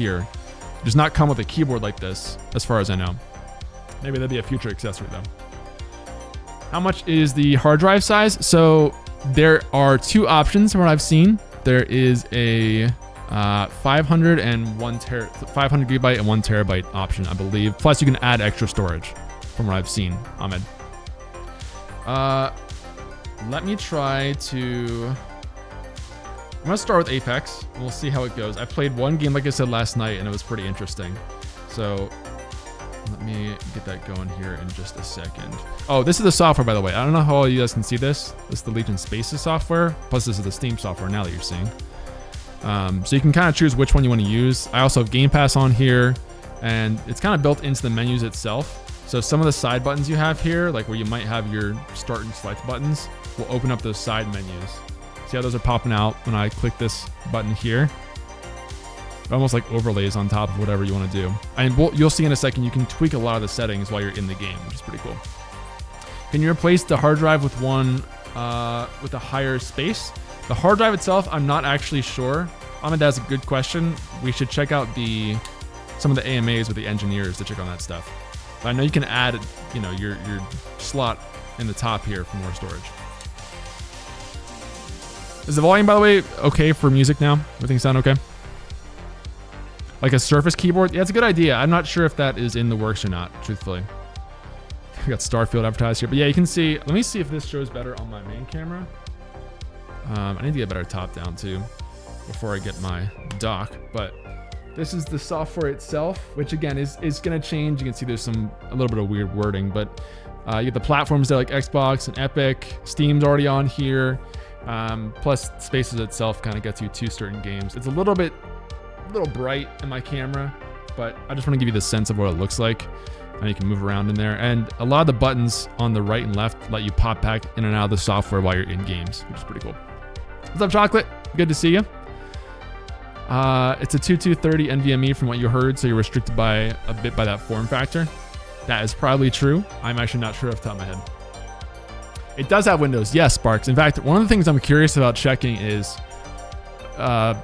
here. It does not come with a keyboard like this, as far as I know. Maybe that'd be a future accessory though. How much is the hard drive size? So there are two options from what I've seen. There is a 500 gigabyte and 1 terabyte option, I believe. Plus you can add extra storage from what I've seen, Ahmed. Let me try to... I'm gonna start with Apex, and we'll see how it goes. I played one game, like I said, last night, and it was pretty interesting. So let me get that going here in just a second. Oh, this is the software, by the way. I don't know how all you guys can see this. This is the Legion Spaces software, plus this is the Steam software now that you're seeing. So you can kind of choose which one you want to use. I also have Game Pass on here, and it's kind of built into the menus itself. So some of the side buttons you have here, like where you might have your start and select buttons, will open up those side menus. See how those are popping out when I click this button here? It almost like overlays on top of whatever you want to do. And you'll see in a second, you can tweak a lot of the settings while you're in the game, which is pretty cool. Can you replace the hard drive with one with a higher space? The hard drive itself, I'm not actually sure. Ahmed, that's a good question. We should check out some of the AMAs with the engineers to check on that stuff. But I know you can add, your slot in the top here for more storage. Is the volume, by the way, okay for music now? Everything sound okay? Like a Surface keyboard? Yeah, it's a good idea. I'm not sure if that is in the works or not, truthfully. We got Starfield advertised here. But yeah, you can see. Let me see if this shows better on my main camera. I need to get better top down too before I get my dock. But this is the software itself, which again is going to change. You can see there's a little bit of weird wording, but you get the platforms there like Xbox and Epic. Steam's already on here. Plus Spaces itself kind of gets you to certain games. It's a little bright in my camera, but I just want to give you the sense of what it looks like. And you can move around in there. And a lot of the buttons on the right and left let you pop back in and out of the software while you're in games, which is pretty cool. What's up, Chocolate? Good to see you. It's a 2230 NVMe from what you heard, so you're restricted by a bit by that form factor. That is probably true. I'm actually not sure off the top of my head. It does have Windows. Yes, Sparks. In fact, one of the things I'm curious about checking is,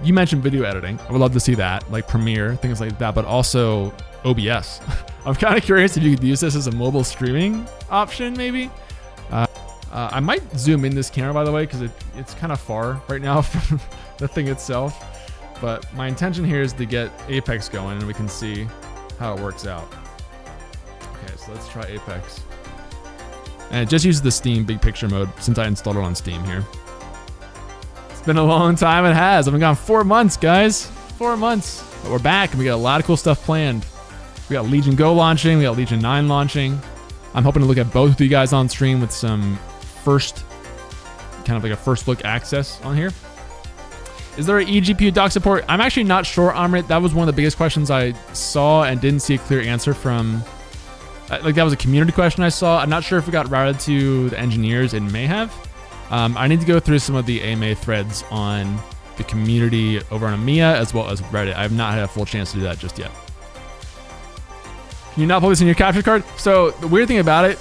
you mentioned video editing. I would love to see that, like Premiere, things like that, but also OBS. I'm kind of curious if you could use this as a mobile streaming option, maybe. I might zoom in this camera, by the way, because it's kind of far right now from the thing itself. But my intention here is to get Apex going, and we can see how it works out. Okay, so let's try Apex. And it just uses the Steam big picture mode since I installed it on Steam here. It's been a long time. It has. I've been gone 4 months, guys. 4 months. But we're back, and we got a lot of cool stuff planned. We got Legion Go launching. We got Legion 9 launching. I'm hoping to look at both of you guys on stream with some first look access on here. Is there an eGPU dock support? I'm actually not sure, Amrit. That was one of the biggest questions I saw and didn't see a clear answer from. Like, that was a community question I saw. I'm not sure if it got routed to the engineers. It may have. I need to go through some of the AMA threads on the community over on EMEA as well as Reddit. I have not had a full chance to do that just yet. Can you not pull this in your capture card? So the weird thing about it,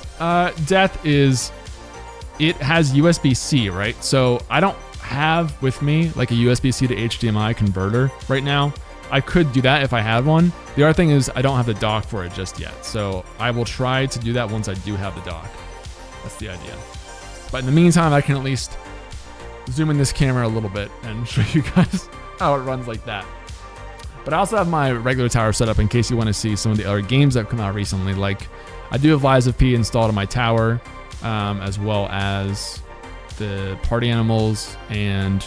Death, is it has USB-C, right? So I don't have with me like a USB-C to HDMI converter right now. I could do that if I had one. The other thing is I don't have the dock for it just yet. So I will try to do that once I do have the dock. That's the idea. But in the meantime, I can at least zoom in this camera a little bit and show you guys how it runs like that. But I also have my regular tower set up in case you want to see some of the other games that have come out recently. Like, I do have Lies of P installed on my tower, as well as the Party Animals, and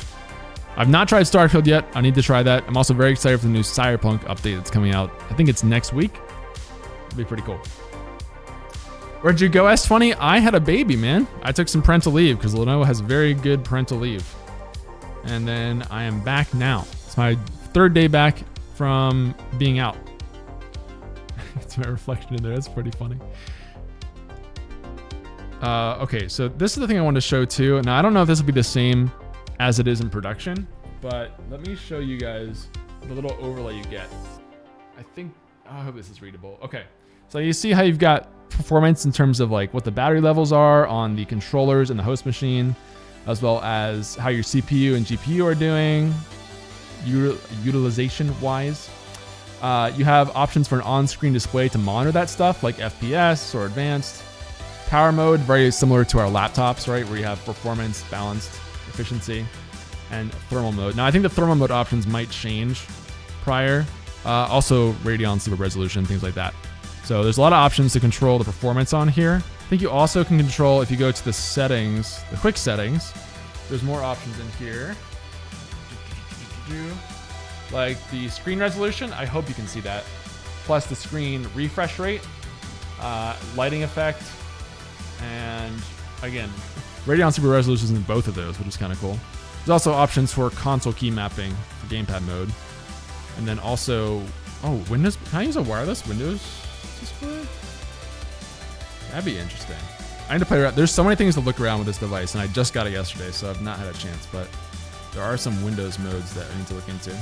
I've not tried Starfield yet. I need to try that. I'm also very excited for the new Cyberpunk update that's coming out. I think it's next week. It'll be pretty cool. Where'd you go, S20? I had a baby, man. I took some parental leave because Lenovo has very good parental leave. And then I am back now. It's my third day back from being out. It's my reflection in there. That's pretty funny. Okay, so this is the thing I wanted to show too. Now, I don't know if this will be the same as it is in production, but let me show you guys the little overlay you get. I hope this is readable. Okay, so you see how you've got performance in terms of like what the battery levels are on the controllers and the host machine, as well as how your CPU and GPU are doing utilization wise. You have options for an on-screen display to monitor that stuff, like FPS or advanced. Power mode, very similar to our laptops, right? Where you have performance, balanced, efficiency, and thermal mode. Now, I think the thermal mode options might change prior. Also, Radeon Super Resolution, things like that. So there's a lot of options to control the performance on here. I think you also can control, if you go to the settings, the quick settings, there's more options in here. Like the screen resolution, I hope you can see that. Plus the screen refresh rate, lighting effect, and again, Radeon Super Resolution is in both of those, which is kind of cool. There's also options for console key mapping for gamepad mode. And then also, Windows, can I use a wireless Windows display? That'd be interesting. I need to play around. There's so many things to look around with this device, and I just got it yesterday, so I've not had a chance, but there are some Windows modes that I need to look into.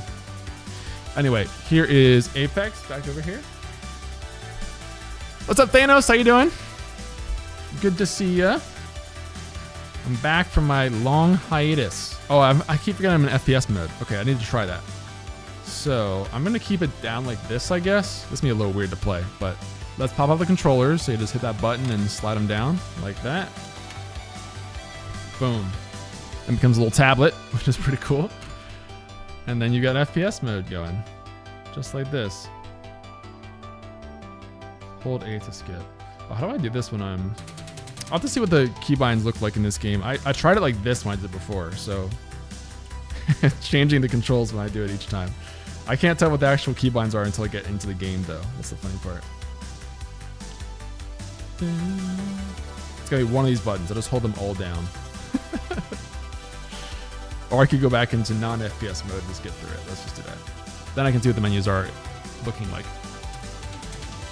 Anyway, here is Apex back over here. What's up, Thanos? How you doing? Good to see ya. I'm back from my long hiatus. Oh, I keep forgetting I'm in FPS mode. Okay, I need to try that. So I'm gonna keep it down like this, I guess. This may be a little weird to play, but let's pop up the controllers. So you just hit that button and slide them down like that. Boom. And it becomes a little tablet, which is pretty cool. And then you got FPS mode going, just like this. Hold A to skip. Oh, how do I do this when I'm... I'll have to see what the keybinds look like in this game. I tried it like this when I did before, so... changing the controls when I do it each time. I can't tell what the actual keybinds are until I get into the game, though. That's the funny part. It's gonna be one of these buttons. I'll just hold them all down. Or I could go back into non-FPS mode and just get through it. Let's just do that. Then I can see what the menus are looking like.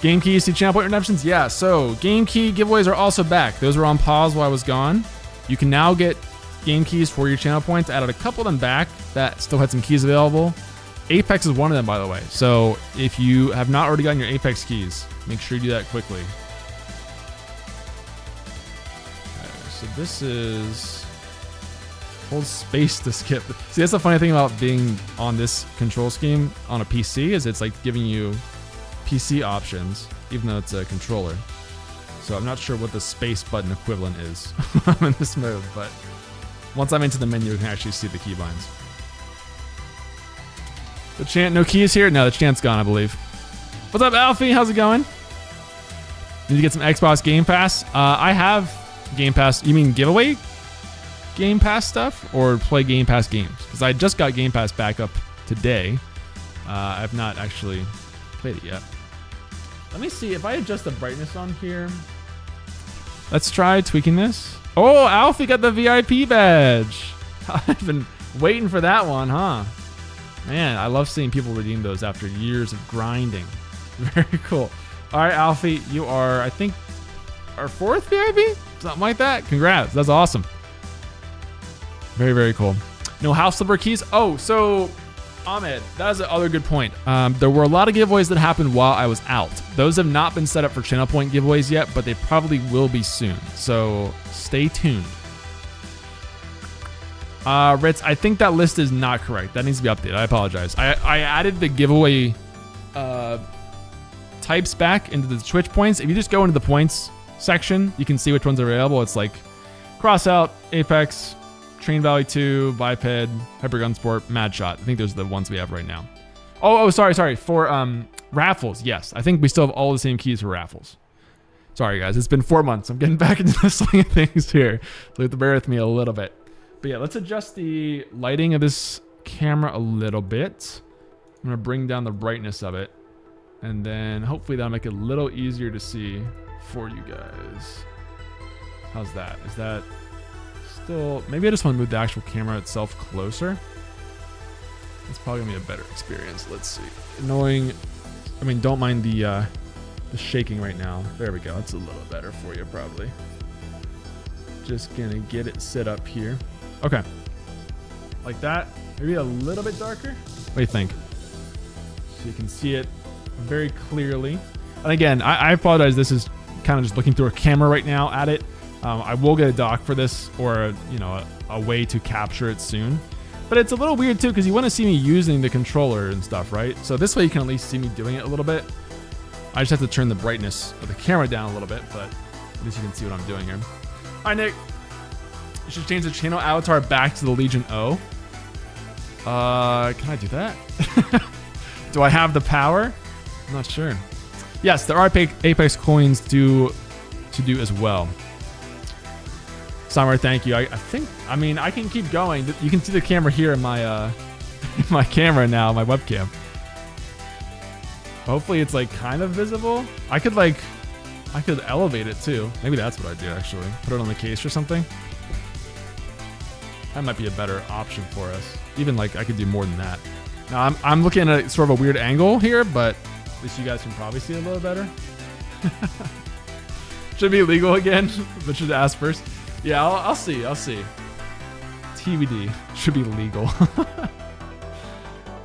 Game keys to channel point redemptions? Yeah, so game key giveaways are also back. Those were on pause while I was gone. You can now get game keys for your channel points. I added a couple of them back that still had some keys available. Apex is one of them, by the way. So if you have not already gotten your Apex keys, make sure you do that quickly. Okay, so this is... hold space to skip. See, that's the funny thing about being on this control scheme on a PC is it's like giving you PC options, even though it's a controller. So I'm not sure what the space button equivalent is when I'm in this mode, but once I'm into the menu, you can actually see the keybinds. The chant, no keys here? No, the chant's gone, I believe. What's up, Alfie? How's it going? Need to get some Xbox Game Pass? I have Game Pass. You mean giveaway Game Pass stuff or play Game Pass games? Because I just got Game Pass back up today. I've not actually played it yet. Let me see if I adjust the brightness on here. Let's try tweaking this. Oh, Alfie got the VIP badge. I've been waiting for that one, huh? Man, I love seeing people redeem those after years of grinding. Very cool. All right, Alfie, you are, I think, our 4th VIP? Something like that. Congrats. That's awesome. Very, very cool. No house flipper keys. Oh, so Ahmed, that is another good point. There were a lot of giveaways that happened while I was out. Those have not been set up for channel point giveaways yet, but they probably will be soon. So stay tuned. Ritz, I think that list is not correct. That needs to be updated. I apologize. I added the giveaway types back into the Twitch points. If you just go into the points section, you can see which ones are available. It's like Crossout, Apex, Train Valley 2, Biped, Hypergun Sport, Mad Shot. I think those are the ones we have right now. Oh, sorry. For raffles, yes. I think we still have all the same keys for raffles. Sorry, guys. It's been 4 months. I'm getting back into the swing of things here. So you have to bear with me a little bit. But yeah, let's adjust the lighting of this camera a little bit. I'm going to bring down the brightness of it. And then hopefully that'll make it a little easier to see for you guys. How's that? Is that still... Maybe I just want to move the actual camera itself closer. It's probably going to be a better experience. Let's see. Annoying... I mean, don't mind the shaking right now. There we go. That's a little better for you, probably. Just going to get it set up here. Okay. Like that. Maybe a little bit darker. What do you think? So you can see it very clearly. And again, I apologize. This is kind of just looking through a camera right now at it. I will get a dock for this or, you know, a way to capture it soon. But it's a little weird too, because you want to see me using the controller and stuff, right? So this way you can at least see me doing it a little bit. I just have to turn the brightness of the camera down a little bit, but at least you can see what I'm doing here. Hi, Nick. You should change the channel avatar back to the Legion O. Can I do that? Do I have the power? I'm not sure. Yes, there are Apex coins to do as well. Summer, thank you. I mean, I can keep going. You can see the camera here in my my camera now, my webcam. Hopefully it's like kind of visible. I could elevate it too. Maybe that's what I do actually. Put it on the case or something. That might be a better option for us. Even like I could do more than that. Now I'm looking at sort of a weird angle here, but at least you guys can probably see it a little better. Should be legal again, but should ask first. Yeah, I'll see. TBD. Should be legal.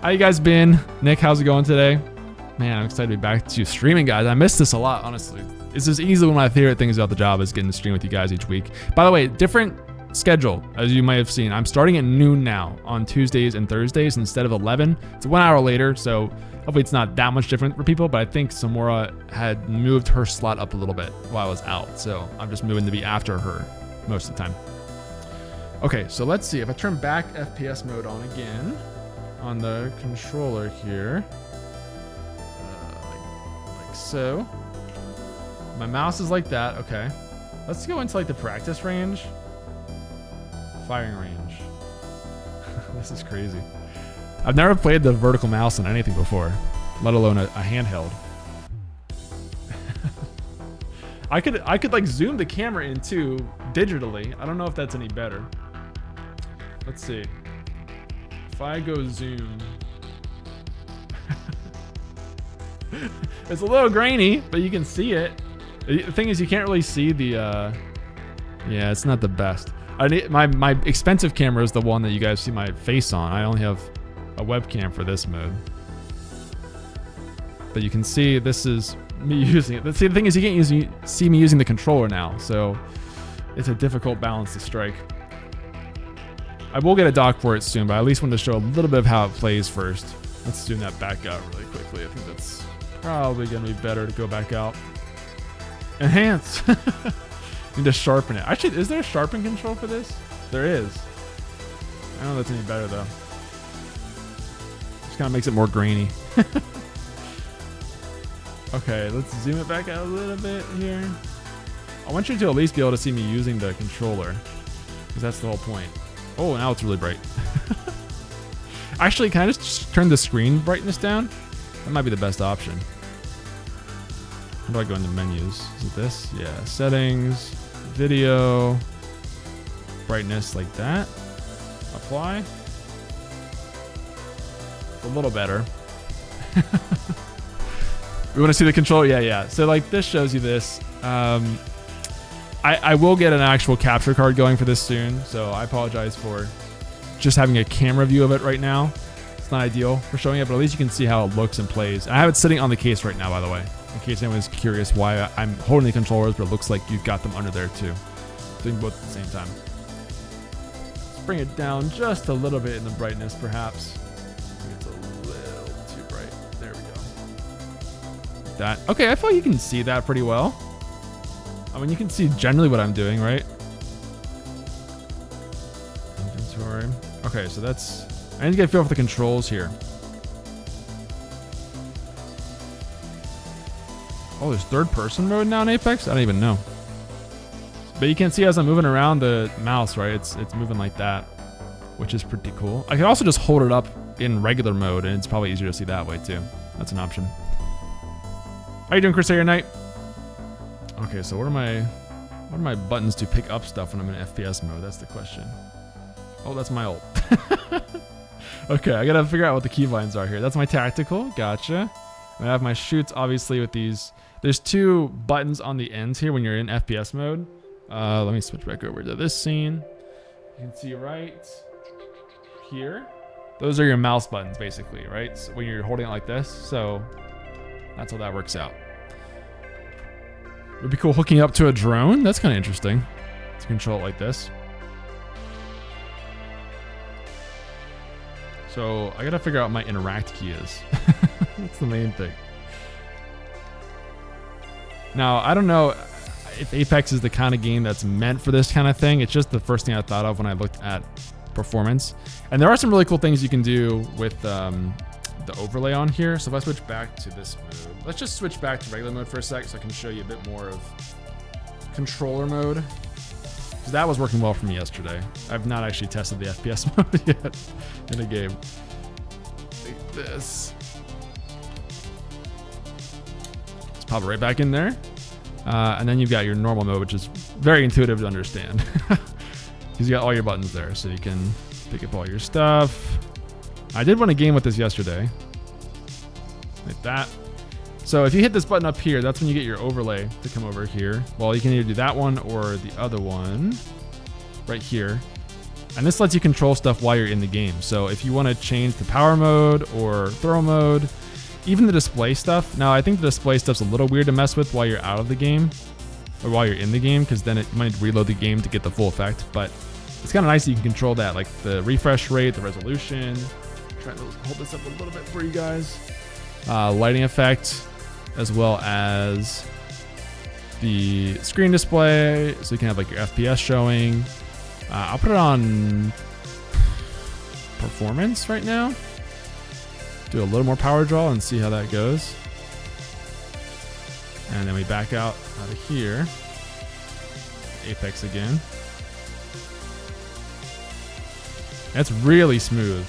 How you guys been? Nick, how's it going today? Man, I'm excited to be back to streaming, guys. I miss this a lot, honestly. This is easily one of my favorite things about the job is getting to stream with you guys each week. By the way, different schedule, as you might have seen. I'm starting at noon now on Tuesdays and Thursdays instead of 11. It's 1 hour later, so hopefully it's not that much different for people, but I think Samora had moved her slot up a little bit while I was out, so I'm just moving to be after her most of the time. Okay, so let's see. If I turn back FPS mode on again on the controller here, like so. My mouse is like that. Okay. Let's go into like the practice range. Firing range. This is crazy. I've never played the vertical mouse on anything before, let alone a handheld. I could like zoom the camera in too digitally. I don't know if that's any better. Let's see. If I go zoom. It's a little grainy, but you can see it. The thing is, you can't really see the, yeah, it's not the best. I need, my expensive camera is the one that you guys see my face on. I only have a webcam for this mode. But you can see this is me using it. See, the thing is, you can't see me using the controller now, so it's a difficult balance to strike. I will get a dock for it soon, but I at least want to show a little bit of how it plays first. Let's zoom that back out really quickly. I think that's probably going to be better to go back out. Enhance. Need to sharpen it. Actually, is there a sharpen control for this? There is. I don't know if that's any better though. Just kind of makes it more grainy. Okay, let's zoom it back out a little bit here. I want you to at least be able to see me using the controller, because that's the whole point. Oh, now it's really bright. Actually, can I just turn the screen brightness down? That might be the best option. How do I go into menus? Is it this? Yeah, settings, video, brightness like that. Apply. A little better. We want to see the control? Yeah. So like this shows you this. I will get an actual capture card going for this soon, so I apologize for just having a camera view of it right now. It's not ideal for showing it, but at least you can see how it looks and plays. I have it sitting on the case right now, by the way, in case anyone's curious why I'm holding the controllers, but it looks like you've got them under there too. Doing both at the same time. Let's bring it down just a little bit in the brightness, perhaps. It's a little too bright. There we go. Like that. Okay, I feel like you can see that pretty well. I mean, you can see generally what I'm doing, right? Inventory. Okay, so that's... I need to get a feel for the controls here. Oh, there's third-person mode now in Apex? I don't even know. But you can see as I'm moving around the mouse, right? It's moving like that, which is pretty cool. I can also just hold it up in regular mode, and it's probably easier to see that way, too. That's an option. How you doing, Crusader Knight? Okay, so what are my buttons to pick up stuff when I'm in FPS mode? That's the question. Oh, that's my ult. Okay, I gotta figure out what the keybinds are here. That's my tactical. Gotcha. I have my shoots, obviously, with these. There's two buttons on the ends here when you're in FPS mode. Let me switch back over to this scene. You can see right here. Those are your mouse buttons, basically, right? So when you're holding it like this. So that's how that works out. It would be cool hooking up to a drone. That's kind of interesting to control it like this. So I gotta figure out what my interact key is. That's the main thing. Now, I don't know if Apex is the kind of game that's meant for this kind of thing. It's just the first thing I thought of when I looked at performance. And there are some really cool things you can do with the overlay on here. So if I switch back to this mode, let's just switch back to regular mode for a sec so I can show you a bit more of controller mode. Because that was working well for me yesterday. I've not actually tested the FPS mode yet in a game. Like this. Let's pop it right back in there. And then you've got your normal mode, which is very intuitive to understand. Because you got all your buttons there, so you can pick up all your stuff. I did win a game with this yesterday. Like that. So if you hit this button up here, that's when you get your overlay to come over here. Well, you can either do that one or the other one right here. And this lets you control stuff while you're in the game. So if you want to change the power mode or throw mode, even the display stuff. Now, I think the display stuff's a little weird to mess with while you're out of the game or while you're in the game, because then it might reload the game to get the full effect. But it's kind of nice that you can control that, like the refresh rate, the resolution. I'm trying to hold this up a little bit for you guys. Lighting effect, as well as the screen display, so you can have like your FPS showing. I'll put it on performance right now. Do a little more power draw and see how that goes. And then we back out of here. Apex again. That's really smooth.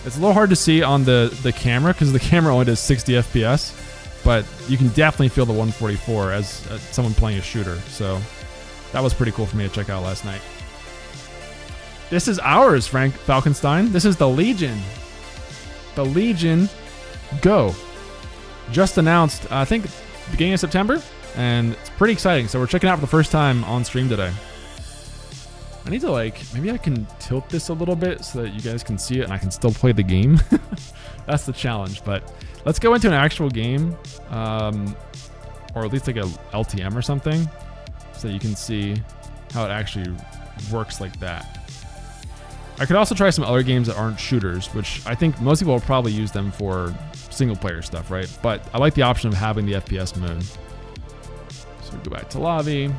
It's a little hard to see on the camera because the camera only does 60 FPS, but you can definitely feel the 144 as someone playing a shooter. So that was pretty cool for me to check out last night. This is ours, Frank Falkenstein. This is the Legion. The Legion Go. Just announced, I think, beginning of September, and it's pretty exciting. So we're checking it out for the first time on stream today. I need to maybe I can tilt this a little bit so that you guys can see it and I can still play the game. That's the challenge, but let's go into an actual game, or at least like a LTM or something, so you can see how it actually works like that. I could also try some other games that aren't shooters, which I think most people will probably use them for single player stuff, right? But I like the option of having the FPS mode. So we go back to lobby.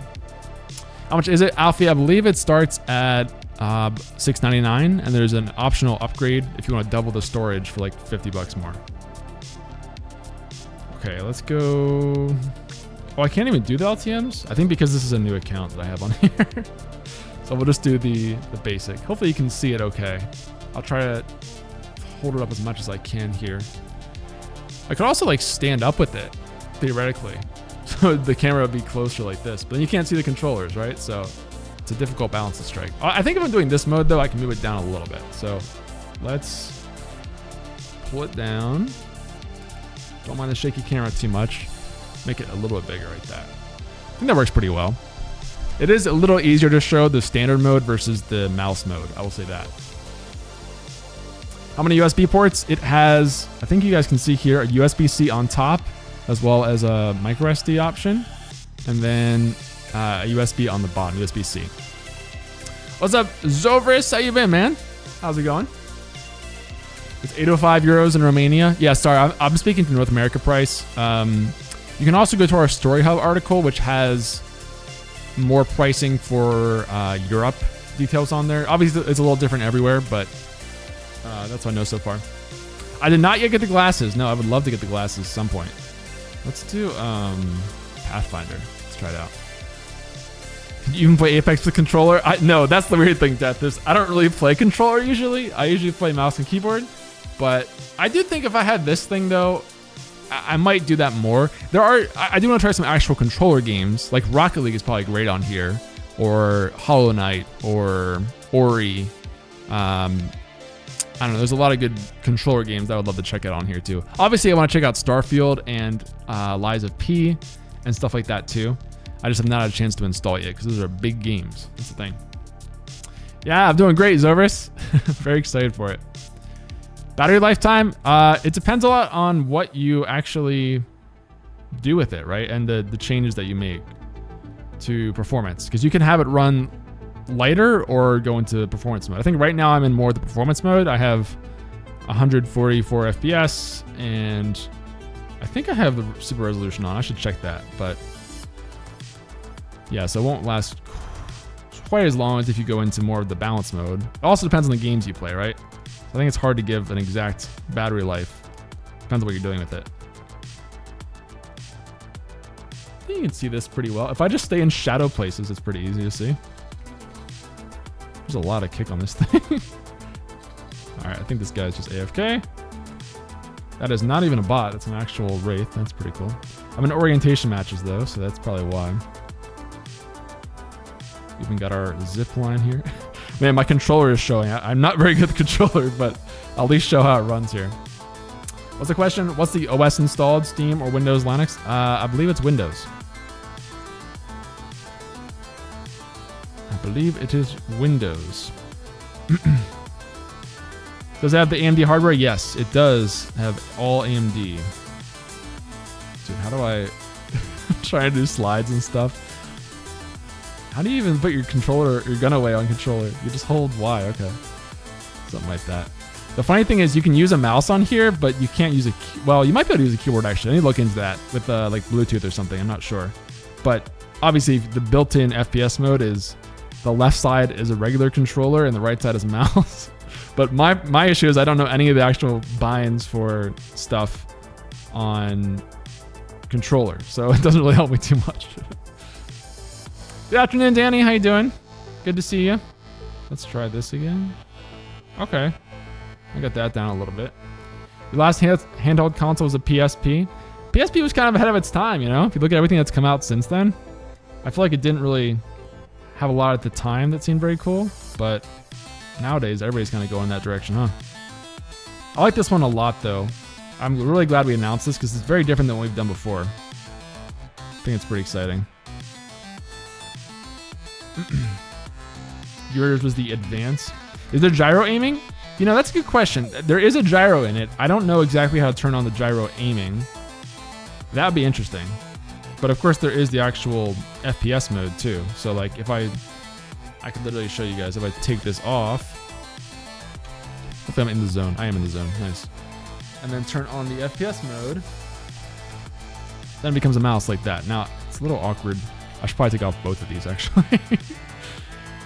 How much is it, Alfie? I believe it starts at $6.99, and there's an optional upgrade if you want to double the storage for like $50 more. Okay, let's go. Oh, I can't even do the LTMs. I think because this is a new account that I have on here. So we'll just do the basic. Hopefully you can see it okay. I'll try to hold it up as much as I can here. I could also like stand up with it, theoretically. So the camera would be closer like this, but then you can't see the controllers, right? So it's a difficult balance to strike. I think if I'm doing this mode though, I can move it down a little bit. So let's pull it down. Don't mind the shaky camera too much. Make it a little bit bigger like that. I think that works pretty well. It is a little easier to show the standard mode versus the mouse mode. I will say that. How many USB ports? It has, I think you guys can see here, a USB-C on top, as well as a micro SD option, and then a USB on the bottom, USB-C. What's up, Zovris? How you been, man? How's it going? It's 805 euros in Romania. Yeah, sorry, I'm speaking to North America price. You can also go to our Story Hub article, which has more pricing for Europe details on there. Obviously, it's a little different everywhere, but that's what I know so far. I did not yet get the glasses. No, I would love to get the glasses at some point. Let's do Pathfinder. Let's try it out. Can you even play Apex with controller? No, that's the weird thing, Death. I don't really play controller usually. I usually play mouse and keyboard. But I do think if I had this thing, though, I might do that more. I do want to try some actual controller games. Like Rocket League is probably great on here. Or Hollow Knight. Or Ori. I don't know. There's a lot of good controller games that I would love to check out on here too. Obviously, I want to check out Starfield and Lies of P and stuff like that too. I just have not had a chance to install it yet because those are big games. That's the thing. Yeah, I'm doing great, Zovris. Very excited for it. Battery lifetime. It depends a lot on what you actually do with it, right? And the changes that you make to performance, because you can have it run lighter or go into performance mode. I think right now I'm in more the performance mode. I have 144 FPS, and I think I have the super resolution on. I should check that, but yeah, so it won't last quite as long as if you go into more of the balance mode. It also depends on the games you play, right? So I think it's hard to give an exact battery life. Depends on what you're doing with it. I think you can see this pretty well. If I just stay in shadow places, it's pretty easy to see. There's a lot of kick on this thing. All right, I think this guy's just AFK. That is not even a bot. That's an actual Wraith. That's pretty cool. I'm in orientation matches though, so that's probably why. We even got our zip line here. Man, my controller is showing. I'm not very good at the controller, but I'll at least show how it runs here. What's the question? What's the OS installed? Steam or Windows, Linux? I believe it's Windows. I believe it is Windows. Does it have the AMD hardware? Yes, it does have all AMD. Dude, how do I try to do slides and stuff? How do you even put your gun away on controller? You just hold Y, okay. Something like that. The funny thing is you can use a mouse on here, but you can't use well, you might be able to use a keyboard actually. I need to look into that with like Bluetooth or something, I'm not sure. But obviously the built-in FPS mode is the left side is a regular controller and the right side is a mouse. But my issue is I don't know any of the actual binds for stuff on controller, so it doesn't really help me too much. Good afternoon, Danny. How you doing? Good to see you. Let's try this again. Okay. I got that down a little bit. Your last handheld console was a PSP. PSP was kind of ahead of its time, you know? If you look at everything that's come out since then, I feel like it didn't really have a lot at the time that seemed very cool, but nowadays everybody's kind of going that direction, huh? I like this one a lot, though. I'm really glad we announced this because it's very different than what we've done before. I think it's pretty exciting. Yours was the Advance. Is there gyro aiming? You know, that's a good question. There is a gyro in it. I don't know exactly how to turn on the gyro aiming. That would be interesting. But of course there is the actual FPS mode too. So like if I could literally show you guys if I take this off. Hopefully I'm in the zone. I am in the zone. Nice. And then turn on the FPS mode. Then it becomes a mouse like that. Now it's a little awkward. I should probably take off both of these actually.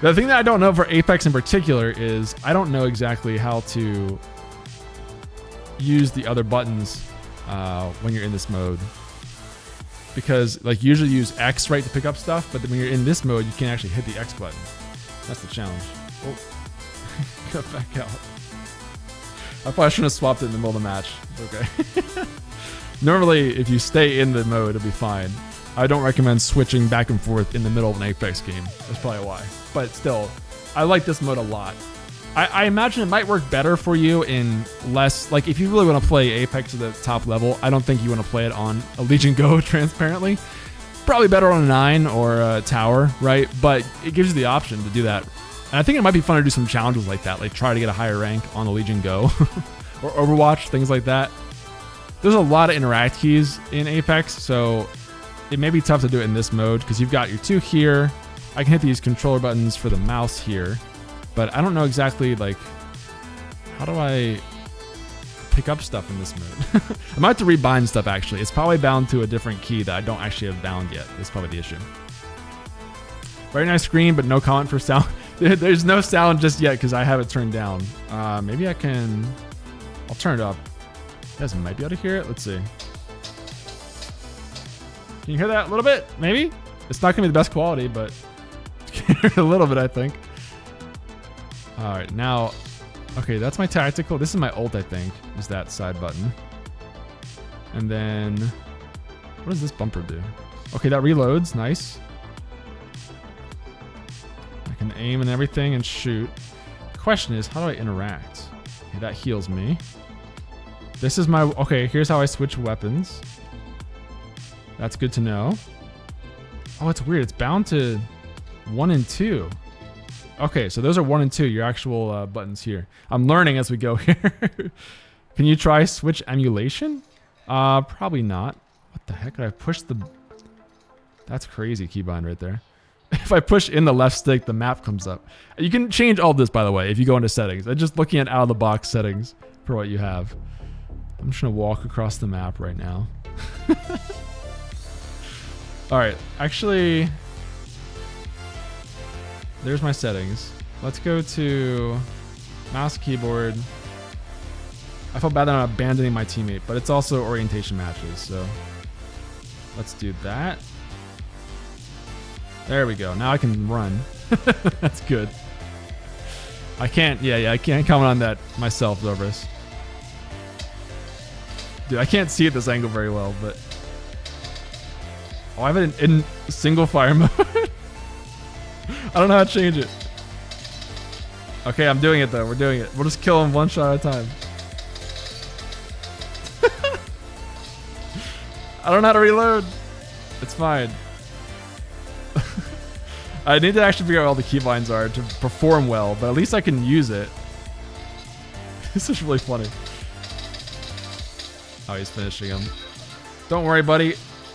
The thing that I don't know for Apex in particular is I don't know exactly how to use the other buttons when you're in this mode. Because like usually you use X, right, to pick up stuff, but then when you're in this mode, you can't actually hit the X button. That's the challenge. Oh, got back out. I probably shouldn't have swapped it in the middle of the match. It's okay. Normally, if you stay in the mode, it'll be fine. I don't recommend switching back and forth in the middle of an Apex game. That's probably why. But still, I like this mode a lot. I imagine it might work better for you in less, like if you really want to play Apex at the top level, I don't think you want to play it on a Legion Go transparently. Probably better on a 9 or a Tower, right? But it gives you the option to do that. And I think it might be fun to do some challenges like that, like try to get a higher rank on the Legion Go or Overwatch, things like that. There's a lot of interact keys in Apex, so it may be tough to do it in this mode because you've got your 2 here. I can hit these controller buttons for the mouse here, but I don't know exactly like how do I pick up stuff in this mode. I might have to rebind stuff actually. It's probably bound to a different key that I don't actually have bound yet. That's probably the issue. Very nice screen, but no comment for sound. There's no sound just yet because I have it turned down. Maybe I'll turn it up. You guys might be able to hear it. Let's see. Can you hear that a little bit? Maybe? It's not gonna be the best quality, but you can hear it a little bit, I think. All right, now, okay, that's my tactical. This is my ult, I think, is that side button. And then, what does this bumper do? Okay, that reloads, nice. I can aim and everything and shoot. The question is, how do I interact? Okay, that heals me. This is my, okay, here's how I switch weapons. That's good to know. Oh, it's weird. It's bound to 1 and 2. Okay, so those are 1 and 2, your actual buttons here. I'm learning as we go here. Can you try switch emulation? Probably not. What the heck? Did I push the... That's crazy keybind right there. If I push in the left stick, the map comes up. You can change all this, by the way, if you go into settings. I'm just looking at out-of-the-box settings. for what you have. I'm just gonna walk across the map right now. All right, actually, there's my settings. Let's go to mouse, keyboard. I felt bad that I'm abandoning my teammate, but it's also orientation matches, so let's do that. There we go. Now I can run. That's good. I can't, yeah, I can't comment on that myself, Zobris. Dude, I can't see at this angle very well, but... Oh, I have it in single fire mode. I don't know how to change it. Okay, I'm doing it though. We're doing it. We'll just kill him one shot at a time. I don't know how to reload. It's fine. I need to actually figure out what all the keybinds are to perform well, but at least I can use it. This is really funny. Oh, he's finishing him. Don't worry, buddy.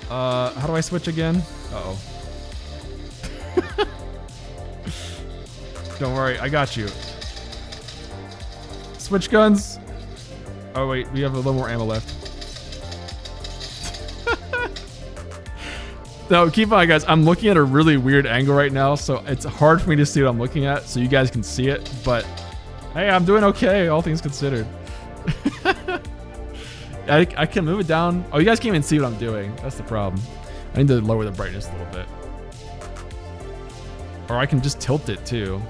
How do I switch again? Uh-oh. Don't worry, I got you. Switch guns. Oh wait, we have a little more ammo left. No, keep in mind, guys, I'm looking at a really weird angle right now, so it's hard for me to see what I'm looking at, so you guys can see it, but hey, I'm doing okay, all things considered. I can move it down. Oh, you guys can't even see what I'm doing. That's the problem. I need to lower the brightness a little bit. Or I can just tilt it too.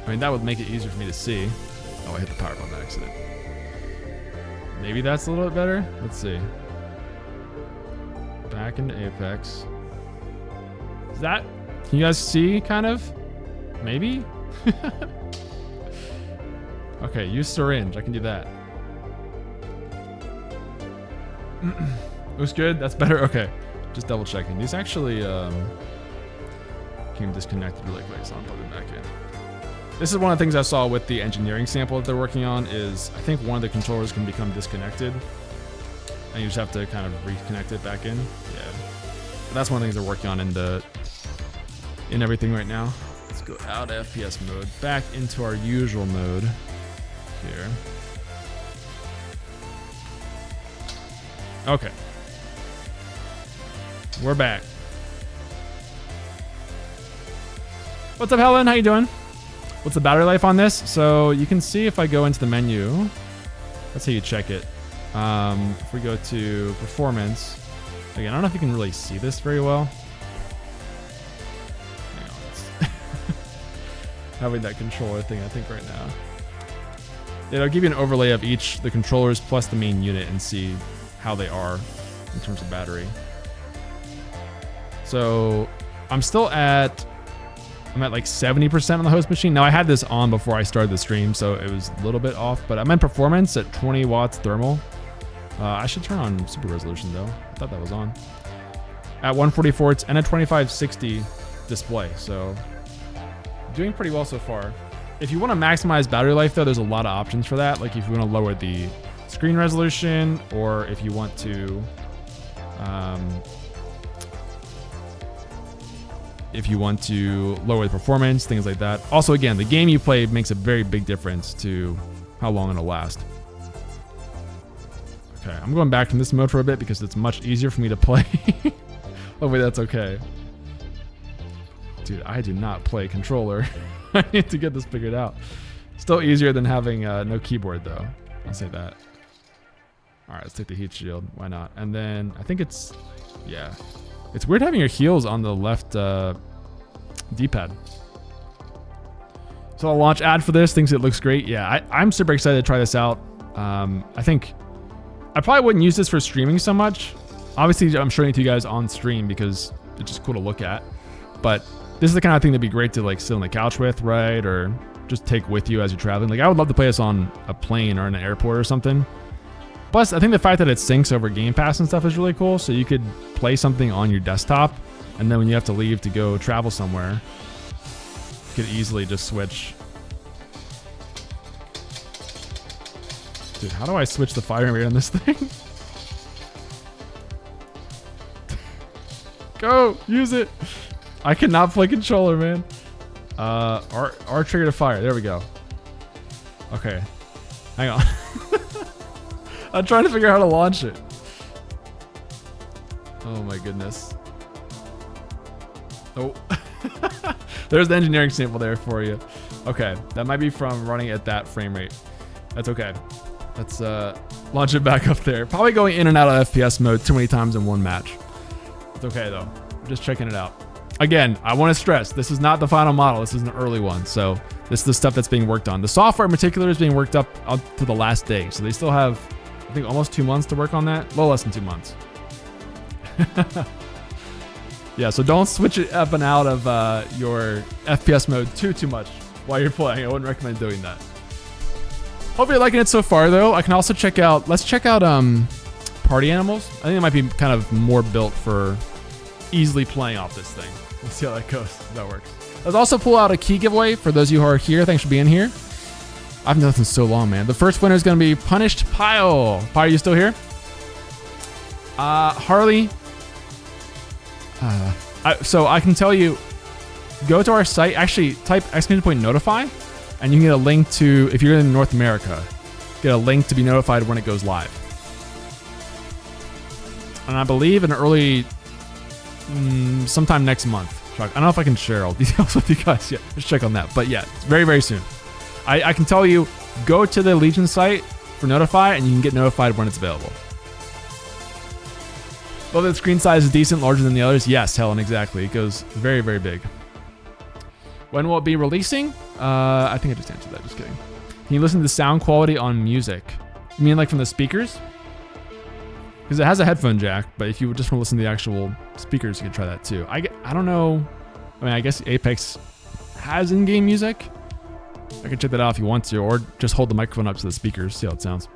I mean, that would make it easier for me to see. Oh, I hit the power button by accident. Maybe that's a little bit better. Let's see. Back into Apex. Is that... Can you guys see, kind of? Maybe? Okay, use syringe. I can do that. Looks good? That's better? Okay. Just double checking. These actually came disconnected really quick, so I'll plug them back in. This is one of the things I saw with the engineering sample that they're working on is I think one of the controllers can become disconnected. And you just have to kind of reconnect it back in. Yeah. But that's one of the things they're working on in everything right now. Let's go out of FPS mode, back into our usual mode here. Okay. We're back. What's up, Helen? How you doing? What's the battery life on this? So you can see if I go into the menu, that's how you check it. If we go to performance, again, I don't know if you can really see this very well. Hang on. Having that controller thing, I think, right now. It'll give you an overlay of the controllers plus the main unit and see how they are in terms of battery. So I'm at like 70% on the host machine. Now I had this on before I started the stream, so it was a little bit off, but I'm in performance at 20 watts thermal. I should turn on super resolution though. I thought that was on. At 144, it's and a 2560 display, so doing pretty well so far. If you want to maximize battery life though, there's a lot of options for that. Like if you want to lower the screen resolution, or if you want to lower the performance, things like that. Also, again, the game you play makes a very big difference to how long it'll last. Okay, I'm going back in this mode for a bit because it's much easier for me to play. Hopefully that's okay. Dude, I do not play controller. I need to get this figured out. Still easier than having no keyboard though. I'll say that. All right, let's take the heat shield. Why not? And then I think it's, yeah. It's weird having your heels on the left D-pad. So I'll launch ad for this, thinks it looks great. Yeah, I'm super excited to try this out. I think I probably wouldn't use this for streaming so much. Obviously, I'm showing it to you guys on stream because it's just cool to look at. But this is the kind of thing that'd be great to like sit on the couch with, right? Or just take with you as you're traveling. Like I would love to play this on a plane or in an airport or something. Plus, I think the fact that it syncs over Game Pass and stuff is really cool. So you could play something on your desktop, and then when you have to leave to go travel somewhere, you could easily just switch. Dude, how do I switch the firing rate on this thing? Go! Use it! I cannot play controller, man. R trigger to fire. There we go. Okay. Hang on. I'm trying to figure out how to launch it. Oh my goodness. Oh, there's the engineering sample there for you. Okay, that might be from running at that frame rate. That's okay. Let's launch it back up there. Probably going in and out of FPS mode too many times in one match. It's okay though. We're just checking it out. Again, I want to stress, this is not the final model. This is an early one. So this is the stuff that's being worked on. The software in particular is being worked up to the last day. So they still have, I think, almost 2 months to work on that. A little less than 2 months. Yeah, so don't switch it up and out of your FPS mode too much while you're playing. I wouldn't recommend doing that. Hope you're liking it so far, though. I can also check out, let's check out Party Animals. I think it might be kind of more built for easily playing off this thing. Let's see how that goes, if that works. Let's also pull out a key giveaway for those of you who are here. Thanks for being here. I've known this in so long, man. The first winner is going to be Punished Pile. Pile, are you still here? Harley. So I can tell you, go to our site, actually type !notify, and you can get a link to, if you're in North America, get a link to be notified when it goes live. And I believe in early, sometime next month. I don't know if I can share all details with you guys yet. Just check on that. But yeah, it's very, very soon. I can tell you, go to the Legion site for notify, and you can get notified when it's available. Well, the screen size is decent, larger than the others. Yes, Helen, exactly. It goes very, very big. When will it be releasing? I think I just answered that. Just kidding. Can you listen to the sound quality on music? You mean like from the speakers? Because it has a headphone jack, but if you just want to listen to the actual speakers, you can try that too. I don't know. I mean, I guess Apex has in-game music. I can check that out if you want to, or just hold the microphone up to the speakers, see how it sounds.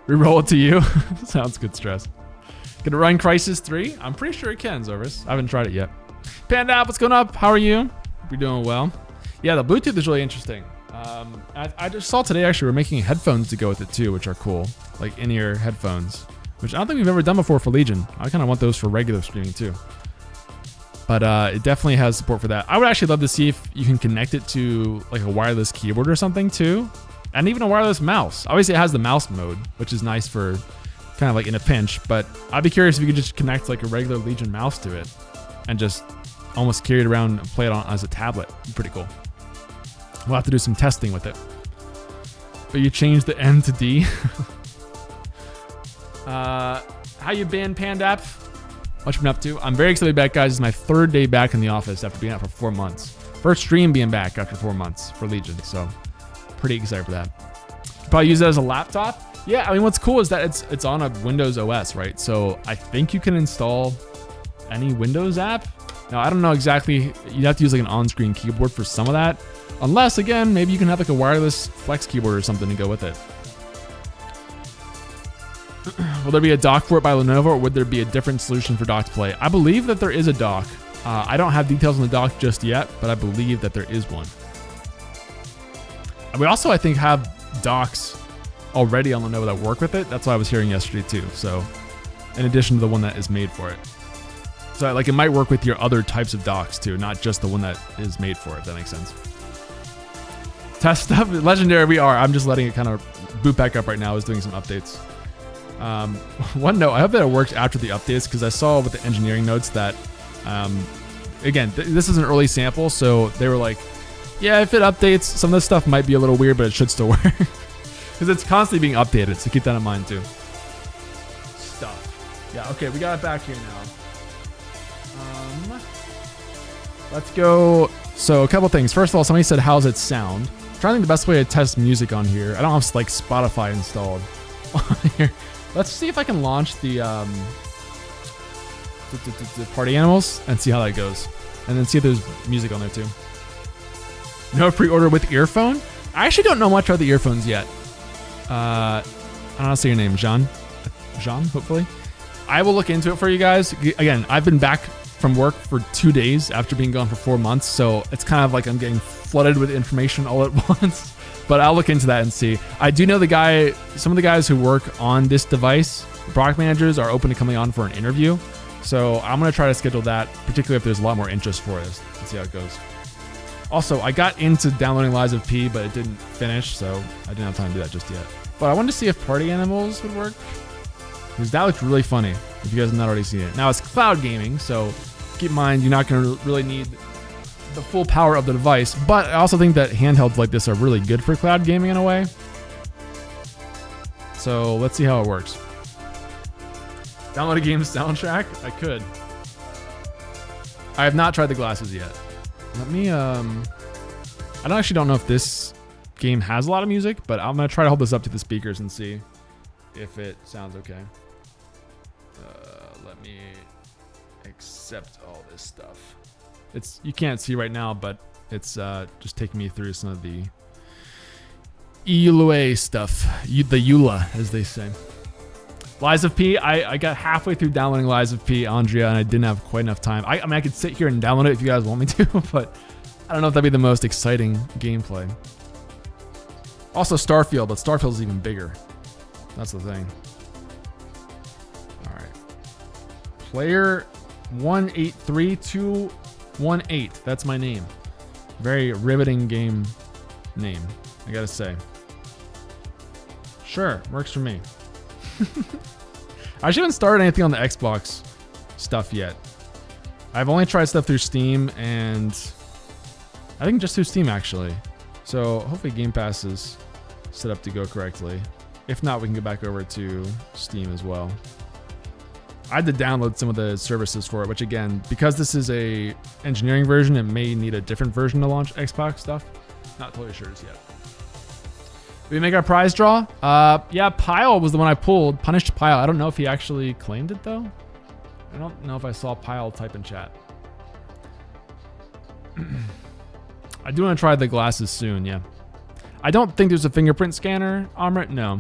Reroll it to you. Sounds good, Stress. Can it run Crysis 3? I'm pretty sure it can, Zorvis. I haven't tried it yet. Panda, what's going up? How are you? Hope you're doing well. Yeah, the Bluetooth is really interesting. I just saw today, actually, we're making headphones to go with it too, which are cool. Like in-ear headphones, which I don't think we've ever done before for Legion. I kind of want those for regular streaming too. But it definitely has support for that. I would actually love to see if you can connect it to like a wireless keyboard or something too. And even a wireless mouse. Obviously it has the mouse mode, which is nice for kind of like in a pinch, but I'd be curious if you could just connect like a regular Legion mouse to it and just almost carry it around and play it on as a tablet. Pretty cool. We'll have to do some testing with it. But you changed the N to D. How you been, Pandap? What you been up to? I'm very excited to be back, guys. It's my 3rd day back in the office after being out for 4 months. First stream being back after 4 months for Legion, so pretty excited for that. Probably use it as a laptop. Yeah, I mean, what's cool is that it's on a Windows OS, right? So I think you can install any Windows app. Now, I don't know exactly. You'd have to use like an on-screen keyboard for some of that. Unless, again, maybe you can have like a wireless flex keyboard or something to go with it. Will there be a dock for it by Lenovo, or would there be a different solution for dock to play? I believe that there is a dock. I don't have details on the dock just yet, but I believe that there is one. And we also, I think, have docks already on Lenovo that work with it. That's what I was hearing yesterday too. So in addition to the one that is made for it. So like it might work with your other types of docks too, not just the one that is made for it. That makes sense. Test stuff, Legendary we are. I'm just letting it kind of boot back up right now. I was doing some updates. One note, I hope that it works after the updates, because I saw with the engineering notes that, again, this is an early sample. So they were like, yeah, if it updates, some of this stuff might be a little weird, but it should still work. Because it's constantly being updated, so keep that in mind too. Stuff. Yeah, okay, we got it back here now. Let's go. So a couple things. First of all, somebody said, how's it sound? I'm trying to think the best way to test music on here. I don't have like Spotify installed on here. Let's see if I can launch the Party Animals and see how that goes. And then see if there's music on there too. No pre-order with earphone? I actually don't know much about the earphones yet. I don't know, say your name, Jean, hopefully. I will look into it for you guys. Again, I've been back from work for 2 days after being gone for 4 months, so it's kind of like I'm getting flooded with information all at once. But I'll look into that and see. I do know some of the guys who work on this device, product managers, are open to coming on for an interview. So I'm gonna try to schedule that, particularly if there's a lot more interest for us, and see how it goes. Also, I got into downloading Lies of P, but it didn't finish, so I didn't have time to do that just yet. But I wanted to see if Party Animals would work, because that looked really funny, if you guys have not already seen it. Now, it's cloud gaming, so keep in mind you're not going to really need the full power of the device, but I also think that handhelds like this are really good for cloud gaming in a way. So let's see how it works. Download a game soundtrack? I could. I have not tried the glasses yet. Let me, actually don't know if this game has a lot of music, but I'm going to try to hold this up to the speakers and see if it sounds okay. Let me accept all this stuff. You can't see right now, but it's just taking me through some of the EULA stuff. The EULA, as they say. Lies of P, I got halfway through downloading Lies of P, Andrea, and I didn't have quite enough time. I mean, I could sit here and download it if you guys want me to, but I don't know if that'd be the most exciting gameplay. Also Starfield, but Starfield's even bigger. That's the thing. All right. Player 183218. That's my name. Very riveting game name, I gotta say. Sure, works for me. I actually haven't started anything on the Xbox stuff yet. I've only tried stuff through Steam, and I think just through Steam actually. So hopefully Game Pass is set up to go correctly. If not, we can go back over to Steam as well. I had to download some of the services for it, which again, because this is a engineering version, it may need a different version to launch Xbox stuff. Not totally sure as yet. Did we make our prize draw? Yeah, Pyle was the one I pulled. Punished Pyle. I don't know if he actually claimed it though. I don't know if I saw Pyle type in chat. I do want to try the glasses soon, yeah. I don't think there's a fingerprint scanner, Amrit. No.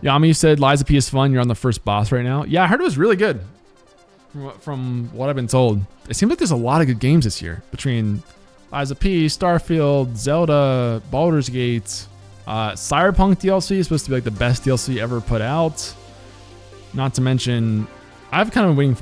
Yami said Lies of P is fun. You're on the first boss right now. Yeah, I heard it was really good. From what I've been told. It seems like there's a lot of good games this year. Between Lies of P, Starfield, Zelda, Baldur's Gate. Cyberpunk DLC is supposed to be like the best DLC ever put out. Not to mention, I've kind of been